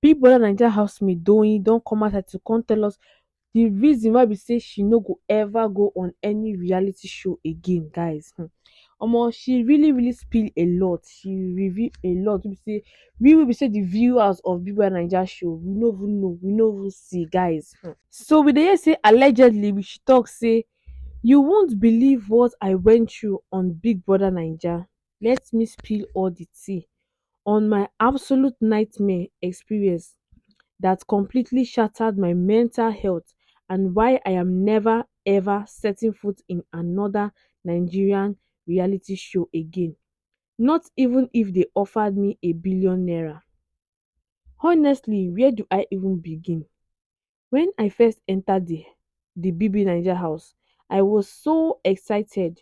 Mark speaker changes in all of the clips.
Speaker 1: Big Brother Naija housemate Doyin don come outside to come tell us the reason why be say she no go ever go on any reality show again, guys. Omo, she really spill a lot. She reveal a lot wey be say we be say the viewers of Big Brother Naija show we no even know, we no even see, guys. So we dey hear say allegedly she talk say you won't believe what I went through on Big Brother Naija. Let me spill all the tea on my absolute nightmare experience that completely shattered my mental health and why I am never ever setting foot in another Nigerian reality show again. Not even if they offered me a 1 billion naira. Honestly, where do I even begin? When I first entered the BB Naija house, I was so excited.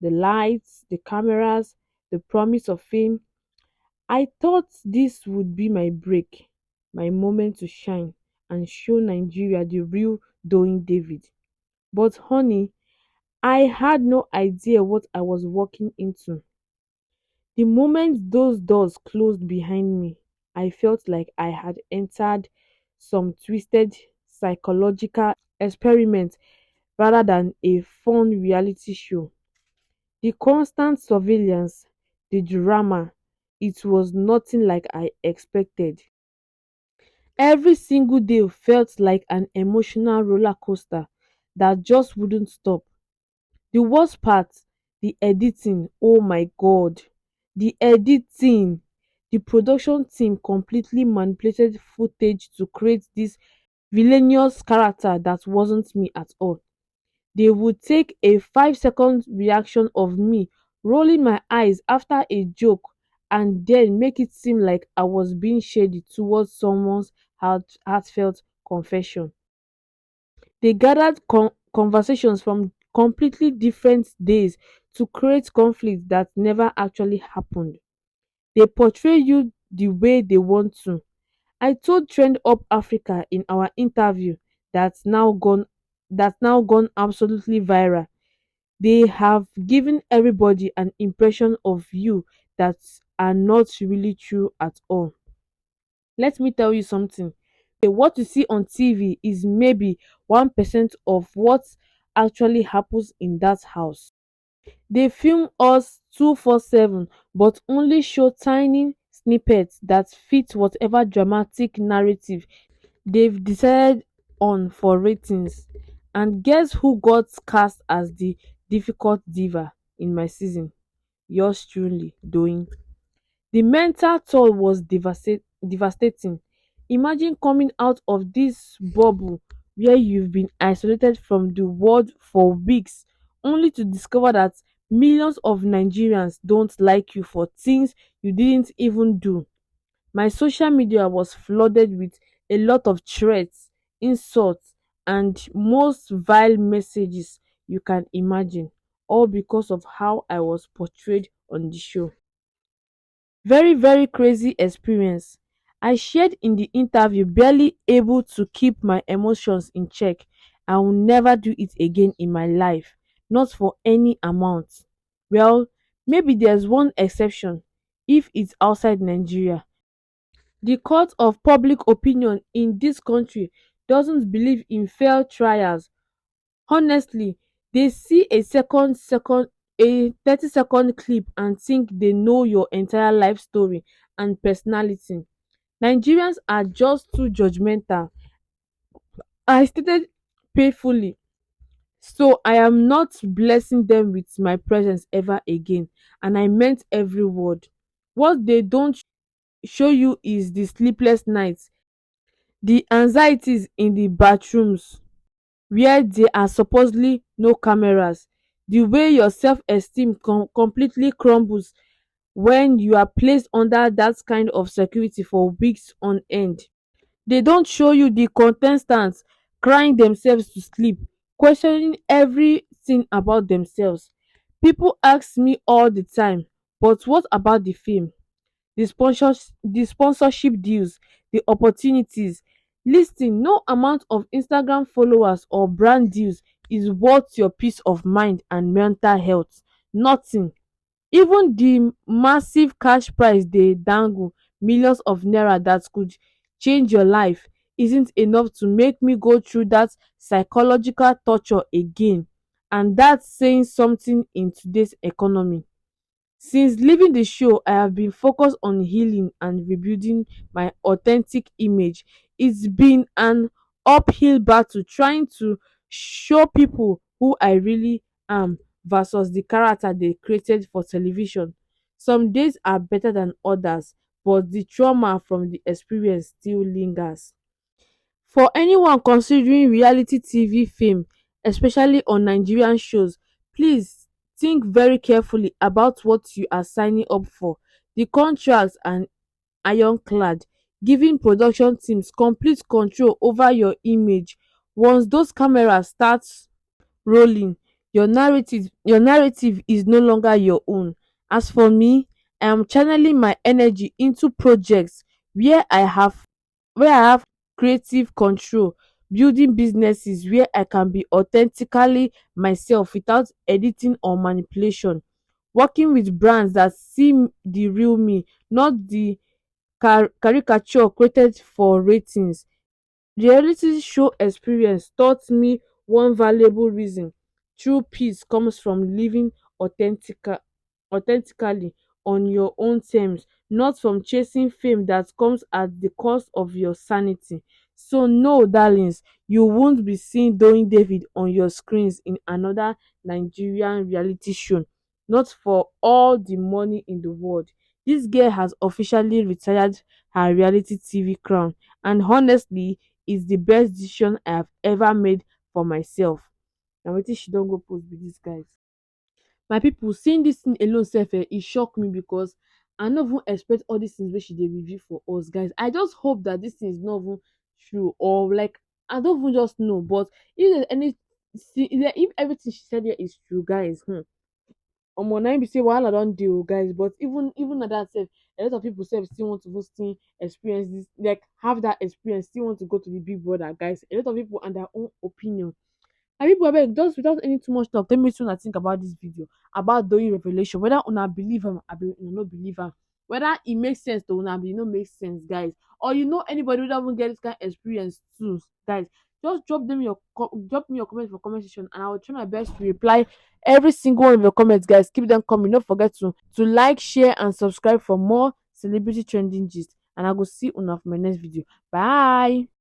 Speaker 1: The lights, the cameras, the promise of fame. I thought this would be my break, my moment to shine and show Nigeria the real Doyin David. But honey, I had no idea what I was walking into. The moment those doors closed behind me, I felt like I had entered some twisted psychological experiment rather than a fun reality show. The constant surveillance, the drama, it was nothing like I expected. Every single day felt like an emotional roller coaster that just wouldn't stop. The worst part, the editing. Oh my god. The editing. The production team completely manipulated footage to create this villainous character that wasn't me at all. They would take a 5 second reaction of me rolling my eyes after a joke and then make it seem like I was being shady towards someone's heartfelt confession. They gathered conversations from completely different days to create conflict that never actually happened. They portray you the way they want to. I told Trend Up Africa in our interview that's now gone absolutely viral. They have given everybody an impression of you that are not really true at all. Let me tell you something. What you see on TV is maybe 1% of what actually happens in that house. They film us 247 but only show tiny snippets that fit whatever dramatic narrative they've decided on for ratings. And guess who got cast as the difficult diva in my season? Yours truly, Doing. The mental toll was devastating. Imagine coming out of this bubble where you've been isolated from the world for weeks only to discover that millions of Nigerians don't like you for things you didn't even do. My social media was flooded with a lot of threats, insults, and most vile messages you can imagine, all because of how I was portrayed on the show. Very crazy experience. I shared in the interview, barely able to keep my emotions in check. I will never do it again in my life, not for any amount. Well, maybe there's one exception if it's outside Nigeria. The court of public opinion in this country doesn't believe in fair trials. Honestly, they see a 30-second clip and think they know your entire life story and personality. Nigerians are just too judgmental. I stated painfully, so I am not blessing them with my presence ever again, and I meant every word. What they don't show you is the sleepless nights, the anxieties in the bathrooms where there are supposedly no cameras, the way your self-esteem completely crumbles when you are placed under that kind of security for weeks on end. They don't show you the contestants crying themselves to sleep, questioning everything about themselves. People ask me all the time, but what about the film? The sponsorship deals, the opportunities. Listen, no amount of Instagram followers or brand deals is worth your peace of mind and mental health. Nothing. Even the massive cash prize they dangle, millions of naira that could change your life isn't enough to make me go through that psychological torture again. And that's saying something in today's economy. Since leaving the show, I have been focused on healing and rebuilding my authentic image. It's been an uphill battle trying to show people who I really am versus the character they created for television. Some days are better than others, but the trauma from the experience still lingers. For anyone considering reality TV fame, especially on Nigerian shows, please think very carefully about what you are signing up for. The contracts are ironclad, giving production teams complete control over your image. Once those cameras start rolling, your narrative is no longer your own. As for me, I am channeling my energy into projects where I have creative control, building businesses where I can be authentically myself without editing or manipulation, working with brands that see the real me, not the caricature created for ratings. Reality show experience taught me one valuable reason: true peace comes from living authentically on your own terms, not from chasing fame that comes at the cost of your sanity. So no, darlings, you won't be seeing Doyin David on your screens in another Nigerian reality show. Not for all the money in the world. This girl has officially retired her reality TV crown, and honestly, is the best decision I have ever made for myself. Na wetin she don go post be dis, guys. My people, seeing dis thing alone sef e shock me, because I no even expect all dis things wey she dey reveal for us, guys. I just hope that dis thing is not even true, or like I don't even just know, but if there's any if everything she said here is true, guys, omo, na im be say wahala don dey o, guys. But even at that sef, a lot of people sef still want to go still experience this, like have that experience, still want to go to the Big Brother, guys. A lot of people and their own opinion. And people, abeg, just without any too much talk, tell me wetin una think about this video, about Doyin revelation, whether una believe am abi una no believe am, whether e make sense to una abi e no make sense, guys, or you know anybody wey don even get this kind experience too, guys. Just drop me your comment for comment section, and I will try my best to reply every single one of your comments, guys. Keep them coming. Don't forget to like, share, and subscribe for more celebrity trending gist. And I go see una for my next video. Bye.